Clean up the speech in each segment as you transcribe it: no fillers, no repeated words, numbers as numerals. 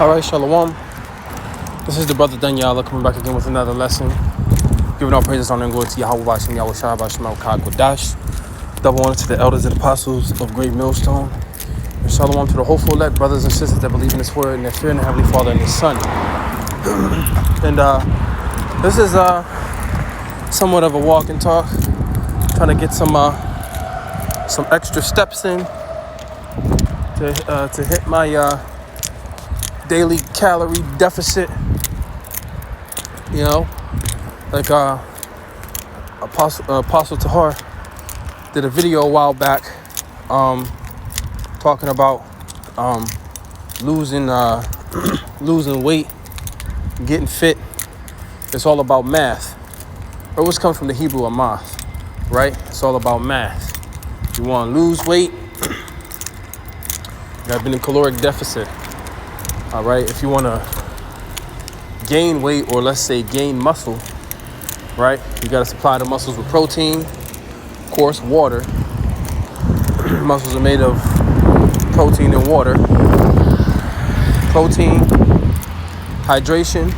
All right, Shalom. This is the brother Daniela coming back again with another lesson. Giving all praises, honor, and glory to Yahweh Bashem, Yahweh Shai Bashem, Al Kodash. Double honor to the elders and apostles of Great Millstone. And Shalom to the hopeful elect brothers and sisters that believe in His word and that fear in the Heavenly Father and His Son. And this is somewhat of a walk and talk. Trying to get some extra steps in to hit my daily calorie deficit. You know, like Apostle Tahar did a video a while back talking about losing weight, getting fit. It's all about math. It always comes from the Hebrew amath, right? It's all about math. You want to lose weight, you got to be in a caloric deficit. All right, if you want to gain weight, or let's say gain muscle, right, you got to supply the muscles with protein, of course, water. Muscles are made of protein and water. Protein, hydration,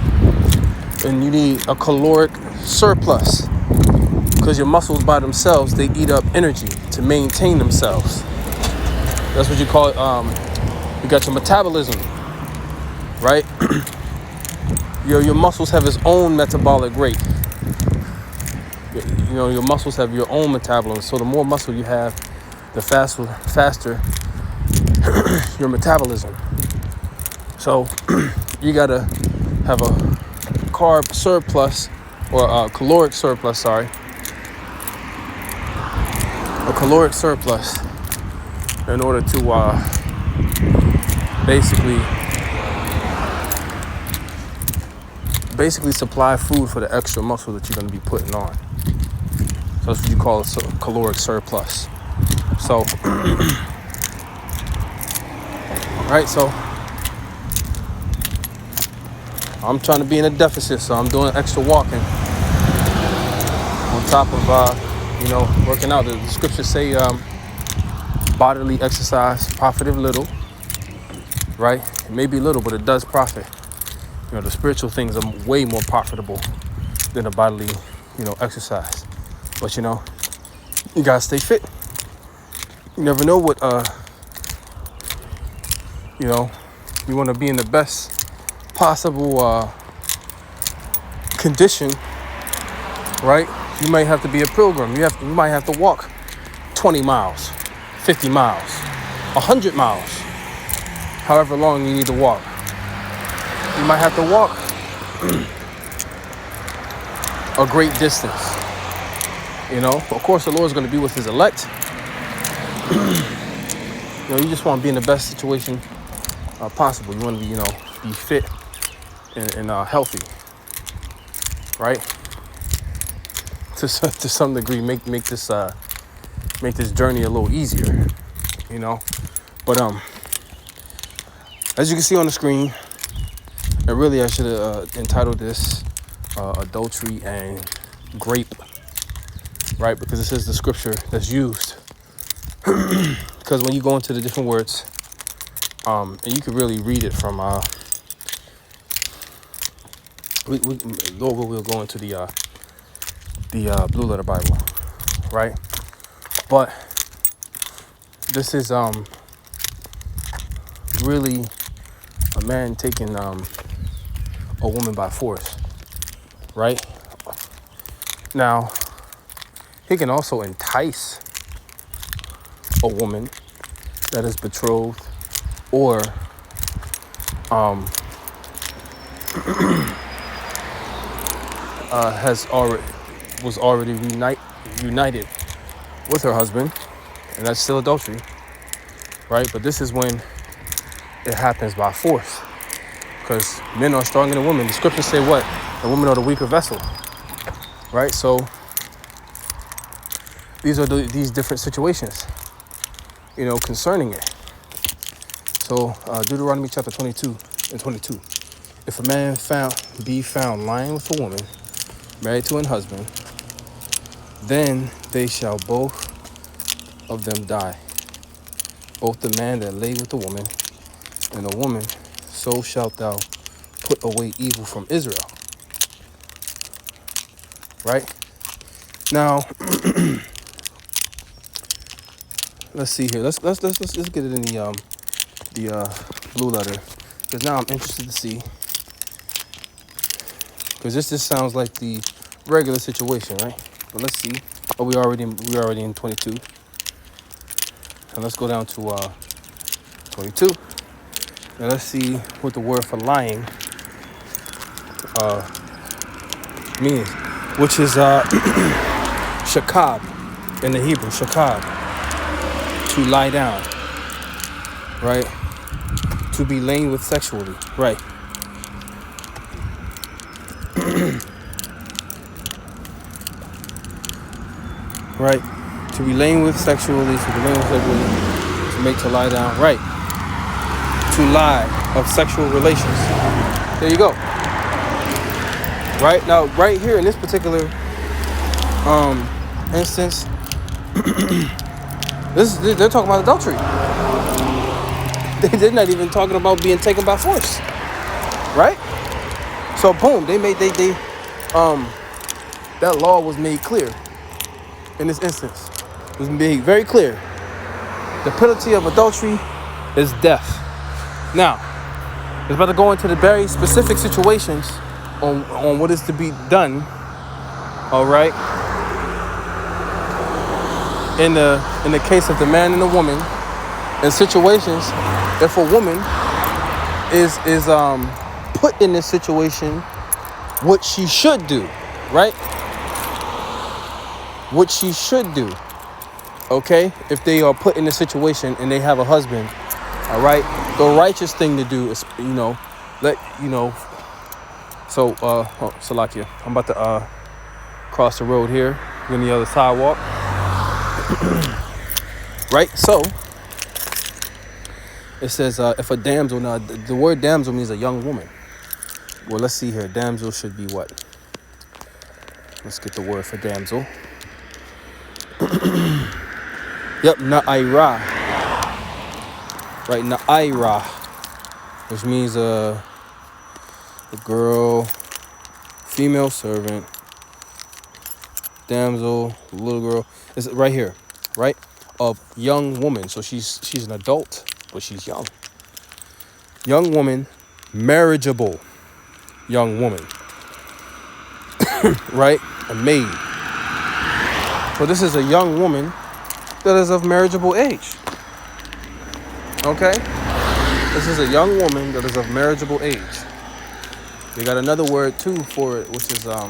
and you need a caloric surplus, because your muscles by themselves, they eat up energy to maintain themselves. That's what you call it. You got your metabolism, right? Your muscles have its own metabolic rate. You know, your muscles have your own metabolism. So the more muscle you have, the faster your metabolism. So you gotta have a carb surplus, or a caloric surplus, sorry. A caloric surplus in order to basically supply food for the extra muscle that you're going to be putting on. So that's what you call a caloric surplus. So, right, so I'm trying to be in a deficit, so I'm doing extra walking on top of, working out. The scriptures say bodily exercise profiteth little, right? It may be little, but it does profit. You know, the spiritual things are way more profitable than a bodily, exercise. But, you gotta stay fit. You never know what, you want to be in the best possible condition, right? You might have to be a pilgrim. You might have to walk 20 miles, 50 miles, 100 miles, however long you need to walk. You might have to walk a great distance. Of course, the Lord's going to be with His elect. You just want to be in the best situation possible. You want to be, be fit and healthy, right? To some degree, make this journey a little easier, But as you can see on the screen, and really I should have entitled this adultery and grape, right? Because this is the scripture that's used. Because when you go into the different words, and you can really read it from we'll go into the Blue Letter Bible, right? But this is really a man taking a woman by force, right? Now, he can also entice a woman that is betrothed or was already united with her husband, and that's still adultery, right? But this is when it happens by force, because men are stronger than women. The scriptures say what? The women are the weaker vessel, right? So these are these different situations, concerning it. So Deuteronomy chapter 22 and 22. If a man be found lying with a woman married to an husband, then they shall both of them die, both the man that lay with the woman and the woman so shalt thou put away evil from Israel. Right? Now, let's see here. Let's get it in the blue letter, because now I'm interested to see, because this just sounds like the regular situation, right? But let's see. Oh, we already in 22, and let's go down to 22. Now let's see what the word for lying means, which is shakab in the Hebrew. Shakab, to lie down, right? To be lain with sexually, right? Right? To be lain with sexually, to make to lie down, right? To lie of sexual relations. There you go. Right? Now, right here in this particular instance, they're talking about adultery. They're not even talking about being taken by force. Right? So boom, that law was made clear in this instance. It was made very clear. The penalty of adultery is death. Now, it's about to go into the very specific situations on what is to be done. All right. In the case of the man and the woman, in situations, if a woman is put in this situation, what she should do, right? What she should do, okay? If they are put in a situation and they have a husband, all right? The righteous thing to do is, So, Salakia, I'm about to cross the road here, on the other sidewalk. Right? So, it says, if a damsel, now the word damsel means a young woman. Well, let's see here. Damsel should be what? Let's get the word for damsel. Yep, na'ira. Right, na'ira, which means a girl, female servant, damsel, little girl. It's right here, right? Of young woman. So she's an adult, but she's young. Young woman, marriageable young woman. Right? A maid. So this is a young woman that is of marriageable age. Okay? This is a young woman that is of marriageable age. They got another word too for it, which is alama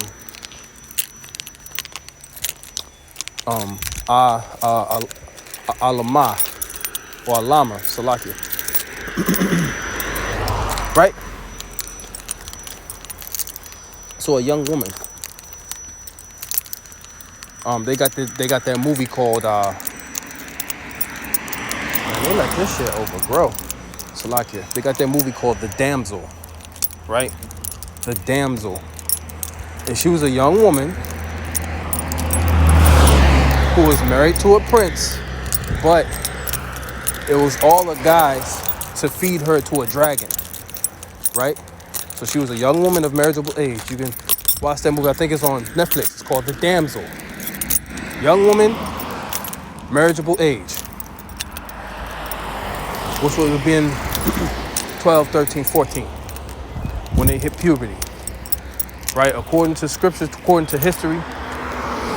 or alama, Salakia. Right? So a young woman. They got that movie called man, they let this shit overgrow. Salakia. They got that movie called The Damsel. Right? The Damsel. And she was a young woman who was married to a prince, but it was all the guys to feed her to a dragon. Right? So she was a young woman of marriageable age. You can watch that movie. I think it's on Netflix. It's called The Damsel. Young woman, marriageable age. Which would have been 12, 13, 14. When they hit puberty. Right? According to scriptures, according to history,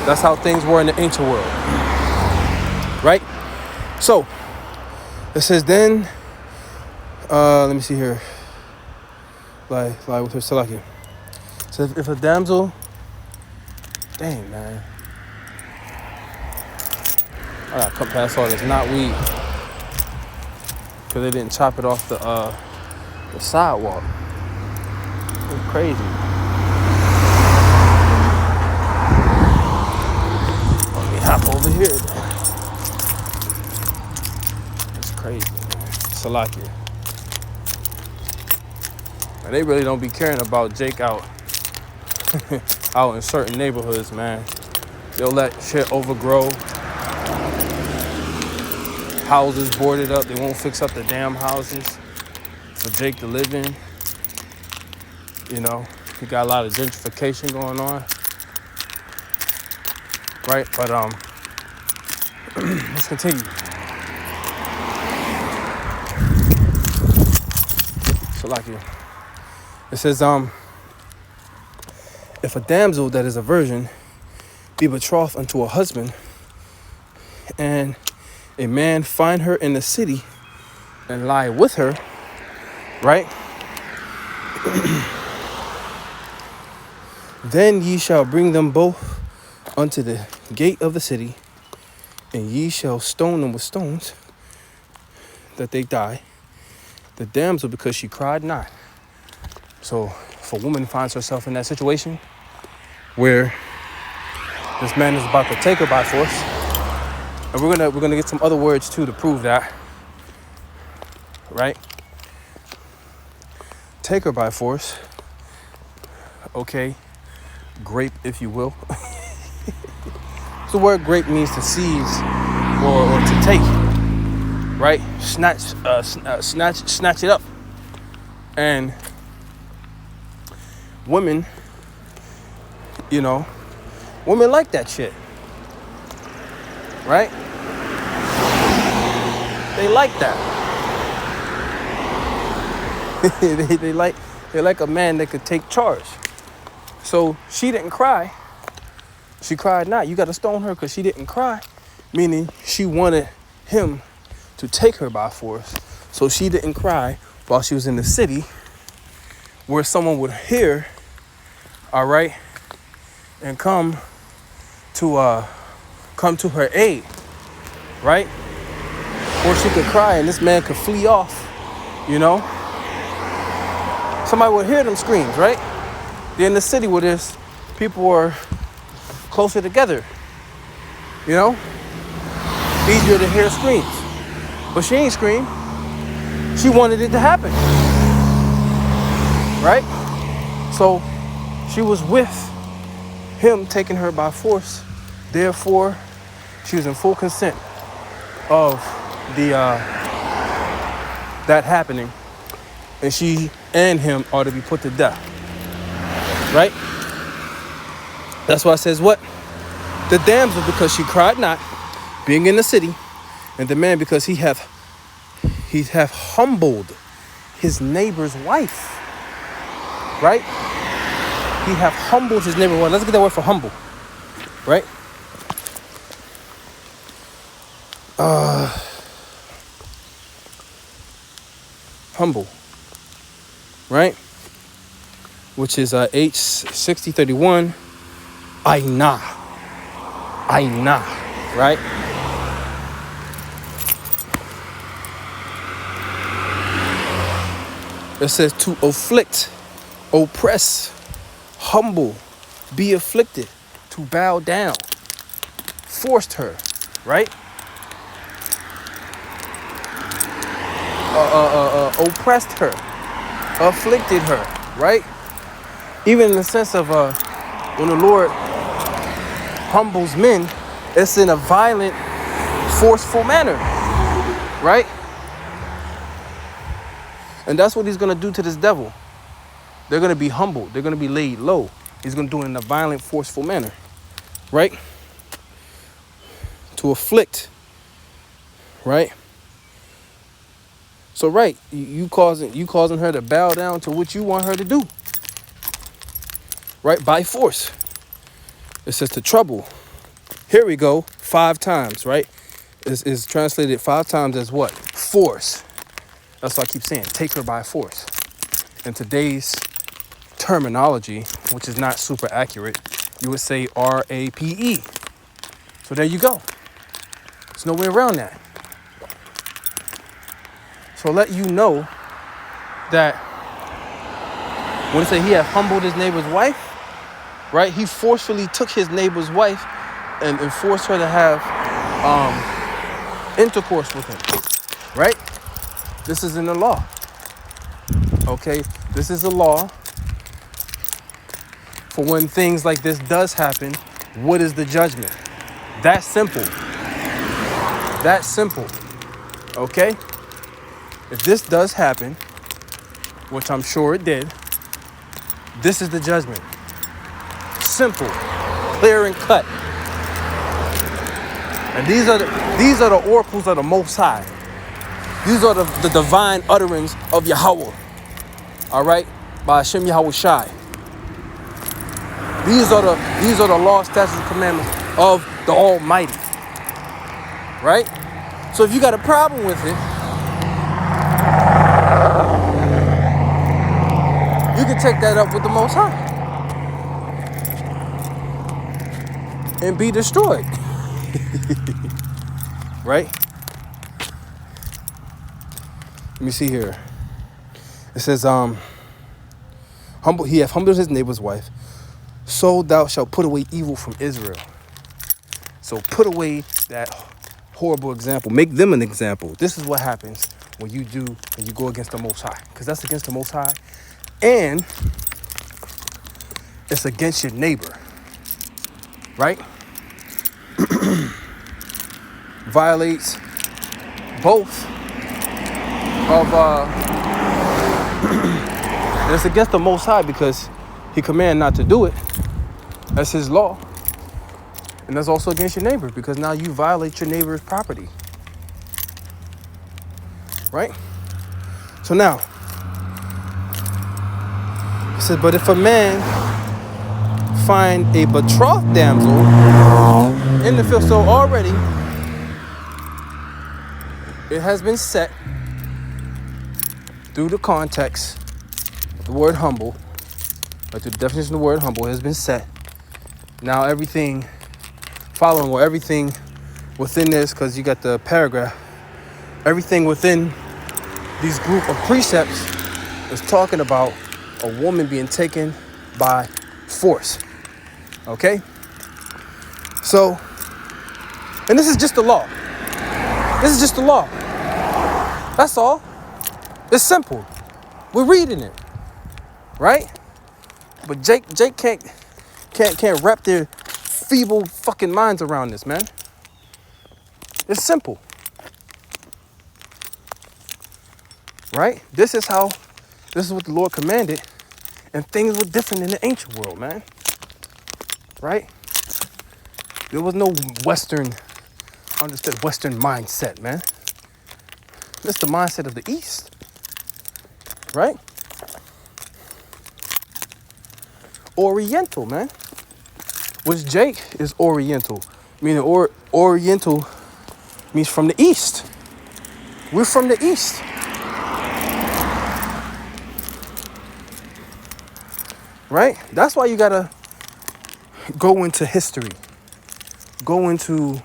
that's how things were in the ancient world. Right? So, it says then, let me see here. Like with her Salaki. So if a damsel, dang man, I gotta cut past all this knotweed because they didn't chop it off the sidewalk. It's crazy. Let me hop over here. It's crazy, man. Salaki. They really don't be caring about Jake out in certain neighborhoods, man. They'll let shit overgrow. Houses boarded up. They won't fix up the damn houses. for Jake to live in. You know, he got a lot of gentrification going on, right? But let's continue. So like it says, if a damsel that is a virgin be betrothed unto a husband, and a man find her in the city and lie with her, right? Then ye shall bring them both unto the gate of the city, and ye shall stone them with stones, that they die. The damsel, because she cried not. So if a woman finds herself in that situation where this man is about to take her by force, and we're gonna get some other words too to prove that, right? Take her by force, okay, grape, if you will. So the word grape means to seize or to take, right? Snatch it up. And women, you know, women like that shit, right? They like that. they like a man that could take charge. So she didn't cry. She cried not. You got to stone her because she didn't cry, meaning she wanted him to take her by force. So she didn't cry while she was in the city where someone would hear, all right, and come to her aid, right? Or she could cry and this man could flee off, you know? Somebody would hear them screams, right? They're in the city where there's people are closer together, you know? Easier to hear screams. But she ain't scream. She wanted it to happen, right? So she was with him taking her by force. Therefore, she was in full consent of that happening. And she and him are to be put to death, right? That's why it says what? The damsel, because she cried not, being in the city, and the man, because he hath humbled his neighbor's wife, right? He hath humbled his neighbor's wife. Let's get that word for humble, right? Humble, right? Which is H6031. Aina, right? It says to afflict, oppress, humble, be afflicted, to bow down, forced her, right? Oppressed her, afflicted her, right? Even in the sense of when the Lord humbles men, it's in a violent, forceful manner, right? And that's what he's going to do to this devil. They're going to be humbled. They're going to be laid low. He's going to do it in a violent, forceful manner, right? To afflict, right? So, right, you causing her to bow down to what you want her to do, right? By force. It says to trouble. Here we go, 5 times, right? Is translated 5 times as what? Force. That's what I keep saying. Take her by force. In today's terminology, which is not super accurate, you would say RAPE. So there you go. There's no way around that. So let you know that when it say he had humbled his neighbor's wife, right? He forcefully took his neighbor's wife and forced her to have intercourse with him, right? This is in the law, okay? This is a law for when things like this does happen. What is the judgment? That simple. That simple, okay? If this does happen, which I'm sure it did, this is the judgment. Simple, clear and cut. And these are the oracles of the Most High. These are the divine utterance of Yahweh. All right, by Hashem Yahweh Shai. These are the law, statutes, and commandments of the Almighty. Right? So if you got a problem with it, you can take that up with the Most High and be destroyed. Right? Let me see here. It says, he hath humbled his neighbor's wife, so thou shalt put away evil from Israel. So put away that horrible example. Make them an example. This is what happens when you go against the Most High. Because that's against the Most High. And it's against your neighbor. Right? Violates both of and it's against the Most High because he commanded not to do it. That's his law. And that's also against your neighbor because now you violate your neighbor's property. Right? So now, it says, but if a man find a betrothed damsel in the field, so already it has been set through the context, the word humble, like the definition of the word humble has been set. Now everything following or everything within this, because you got the paragraph, everything within these group of precepts is talking about a woman being taken by force. Okay? So, and this is just the law. This is just the law. That's all. It's simple. We're reading it. Right? But Jake can't wrap their feeble fucking minds around this, man. It's simple. Right? This is what the Lord commanded, and things were different in the ancient world, man. Right? There was no Western mindset, man. It's the mindset of the East. Right? Oriental, man. Which Jake is Oriental. Meaning Oriental means from the East. We're from the East. Right? That's why you gotta go into history. Go into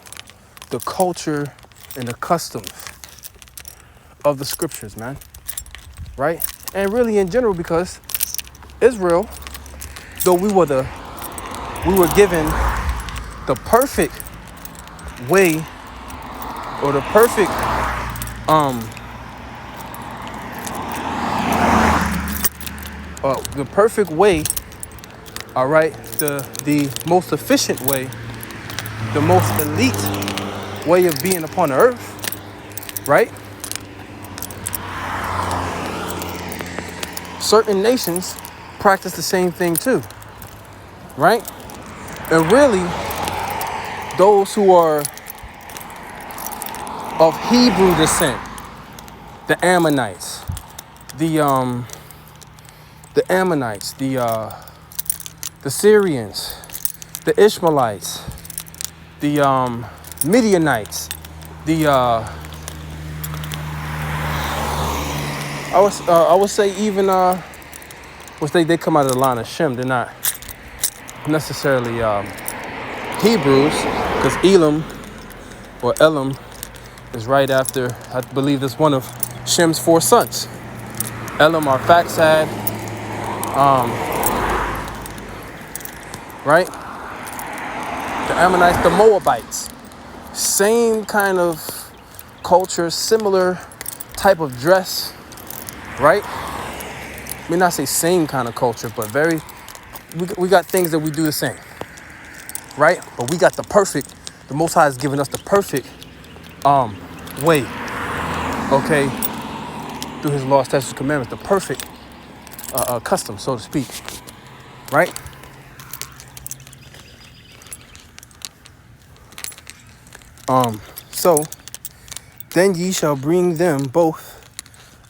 the culture and the customs of the scriptures, man. Right? And really in general, because Israel, though we were given the perfect way or the perfect way, all right, the most efficient way, the most elite way of being upon the earth, right? Certain nations practice the same thing too, right? And really, those who are of Hebrew descent, the Ammonites, the Syrians, the Ishmaelites, the Midianites, I would say even which they come out of the line of Shem. They're not necessarily Hebrews, because Elam is right after, I believe it's one of Shem's 4 sons. Elam, Arphaxad, right? The Ammonites, the Moabites. Same kind of culture, similar type of dress, right? I mean, not say same kind of culture, but we got things that we do the same, right? But we got the Most High has given us the perfect way, okay? Through his law, statutes, commandments, the perfect custom, so to speak, right? So then ye shall bring them both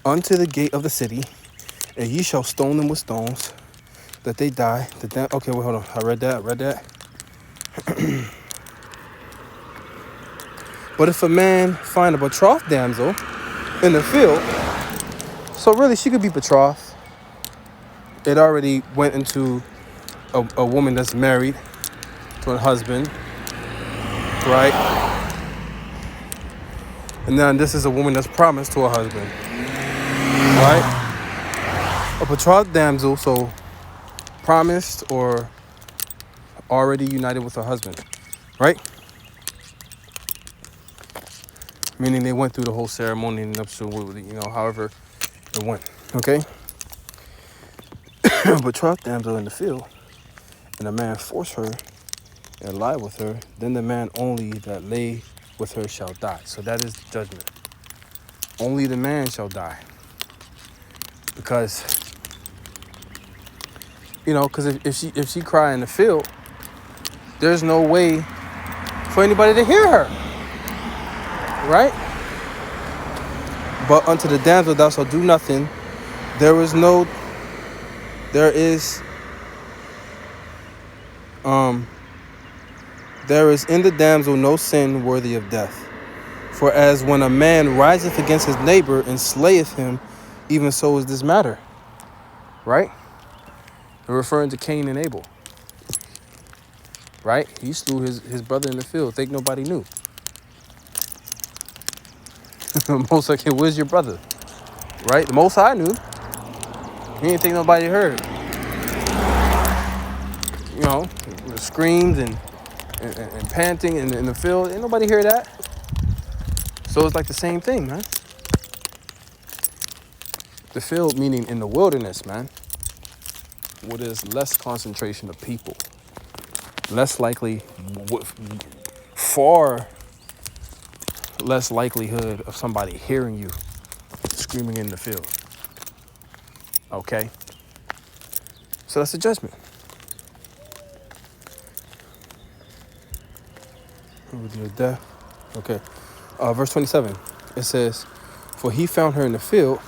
unto the gate of the city, and ye shall stone them with stones, that they die. Okay, wait, hold on. I read that. But if a man find a betrothed damsel in the field, so really she could be betrothed. It already went into a woman that's married to a husband, right? And then this is a woman that's promised to a husband, right? A betrothed damsel, so promised or already united with her husband, right? Meaning they went through the whole ceremony and nuptial, however it went, okay? A betrothed damsel in the field, and a man force her and lie with her, then the man only that lay with her shall die. So that is the judgment. Only the man shall die. Because, because if she cry in the field, there's no way for anybody to hear her. Right? But unto the damsel thou shalt do nothing. There is in the damsel no sin worthy of death. For as when a man riseth against his neighbor and slayeth him, even so is this matter. Right? They're referring to Cain and Abel. Right? He slew his brother in the field. Think nobody knew. Most like, where's your brother? Right? The Most High knew. He didn't think nobody heard. The screams and panting in the field. Ain't nobody hear that. So it's like the same thing, man. The field meaning in the wilderness, man. Where there's less concentration of people. Less likely, far less likelihood of somebody hearing you screaming in the field. Okay? So that's the judgment. Death. Okay. Verse 27. It says, for he found her in the field,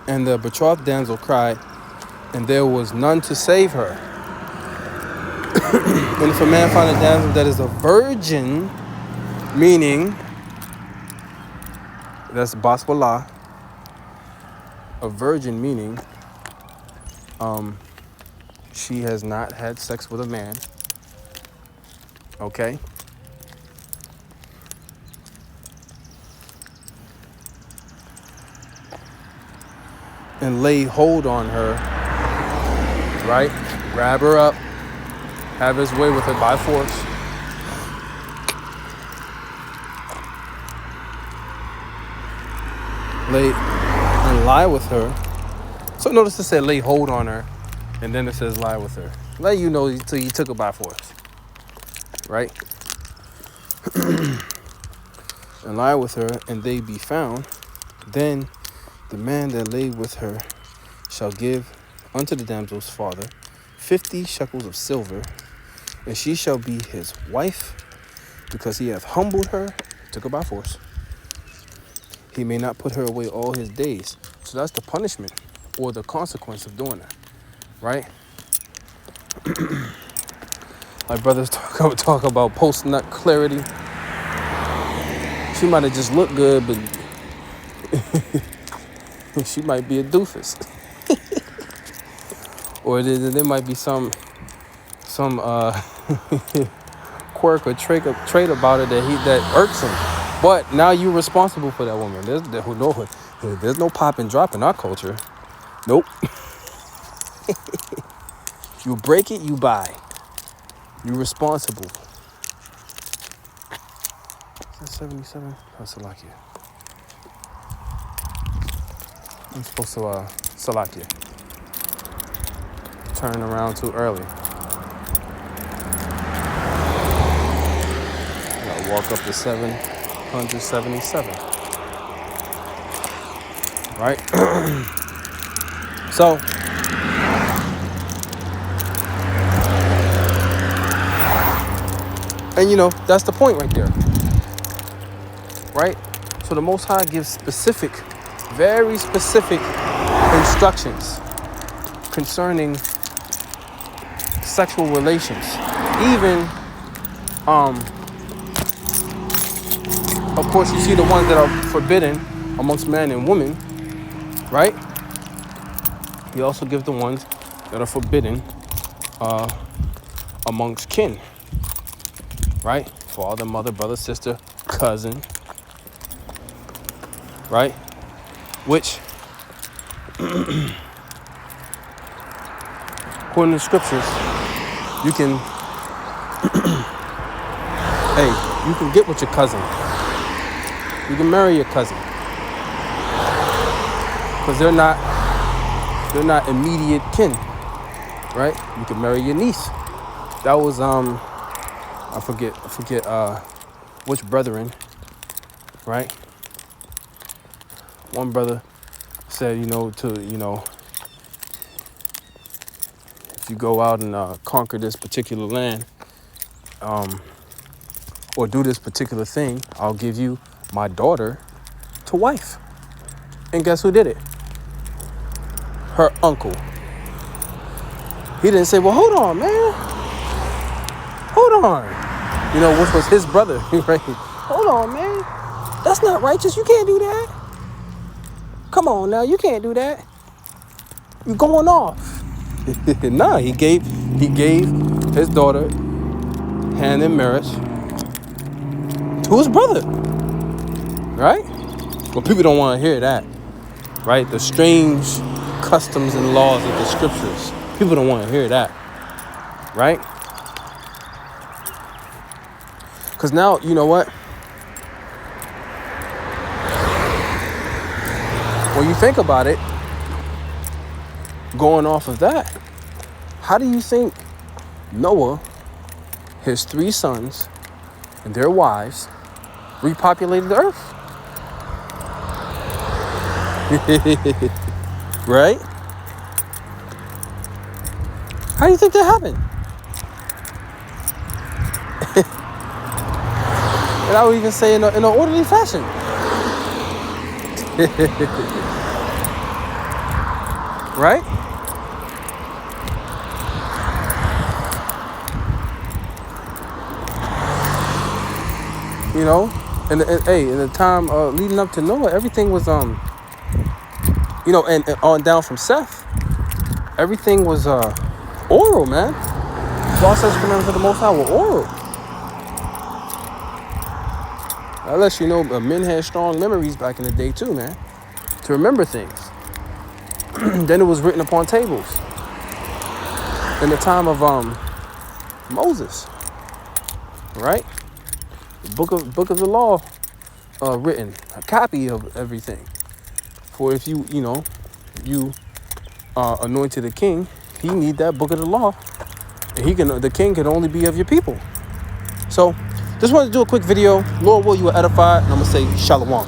and the betrothed damsel cried, and there was none to save her. And if a man find a damsel that is a virgin, meaning, that's basbalah, a virgin meaning, she has not had sex with a man. Okay? And lay hold on her, right? Grab her up, have his way with her by force. Lay and lie with her. So notice it said lay hold on her, and then it says lie with her. Let you know until you took her by force, right? And lie with her, and they be found. Then the man that lay with her shall give unto the damsel's father 50 shekels of silver, and she shall be his wife, because he hath humbled her, took her by force. He may not put her away all his days. So that's the punishment or the consequence of doing that, right? My brothers talk about post-nut clarity. She might have just looked good, but she might be a doofus. Or there might be some quirk or trait about her that irks him. But now you're responsible for that woman. There's no pop and drop in our culture. Nope. You break it, you buy. You're responsible. Is that 77? Oh, Salakia. I'm supposed to, Salakia. Turn around too early. Gotta walk up to 777. Right? So, and you know, that's the point right there, right? So the Most High gives specific, very specific instructions concerning sexual relations. Even, of course, you see the ones that are forbidden amongst man and woman, right? He also gives the ones that are forbidden amongst kin, right? Father, mother, brother, sister, cousin, right? Which, according to scriptures, you can, hey, you can get with your cousin. You can marry your cousin, because they're not immediate kin, right? You can marry your niece. That was I forget which brethren, right? One brother said, if you go out and conquer this particular land, or do this particular thing, I'll give you my daughter to wife. And guess who did it? Her uncle. He didn't say, well, hold on, man. Hold on. Which was his brother, right? Hold on, man. That's not righteous. You can't do that. Come on now, you can't do that. You're going off. Nah, he gave his daughter hand in marriage to his brother, right? Well, people don't want to hear that, right? The strange customs and laws of the scriptures. People don't want to hear that, right? Because now, you know what? When you think about it, going off of that, how do you think Noah, his 3 sons, and their wives repopulated the earth? Right? How do you think that happened? And I would even say in an orderly fashion. Right? In the time leading up to Noah, everything was and on down from Seth, everything was oral, man. All such commandments of the Most High were oral. Unless men had strong memories back in the day too, man, to remember things. Then it was written upon tables in the time of Moses, right? The book of the law written, a copy of everything. For if you anointed a king, he need that book of the law, and the king can only be of your people. So just wanted to do a quick video. Lord will, you are edified, and I'm gonna say shalom.